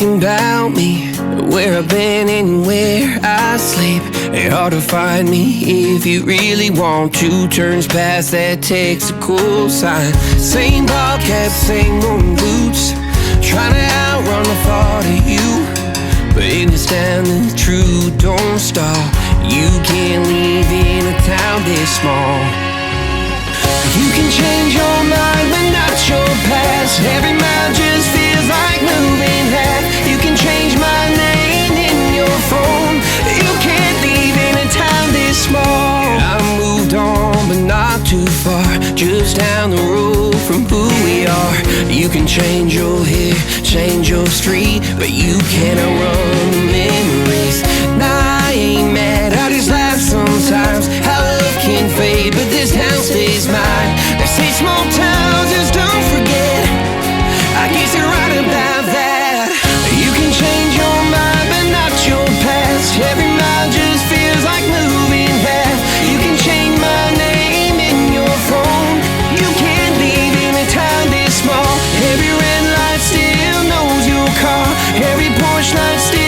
asking about me, where I've been and where I sleep. It's hard to find me if you really want to. Turns past that takes a cool sign. Same ball cap, same moon boots, trying to outrun the thought of you. But in this town the truth don't stop. You can't live in a town this small. You can change your mind but not your past. Every mile just feels like moving half. You can change my name in your phone. You can't live in a town this small. I moved on but not too far, just down the road from who we are. You can change your hair, change your street, but you can't outrun the memories. Nah, I ain't mad, I just laugh sometimes. How love can fade, but this town stays mine. They say small towns just don't forget. I guess you're right about that. You can change your mind but not your past. Every mile just feels like moving half. You can change my name in your phone. You can't live in a town this small. Every red light still knows your car. Every porch light still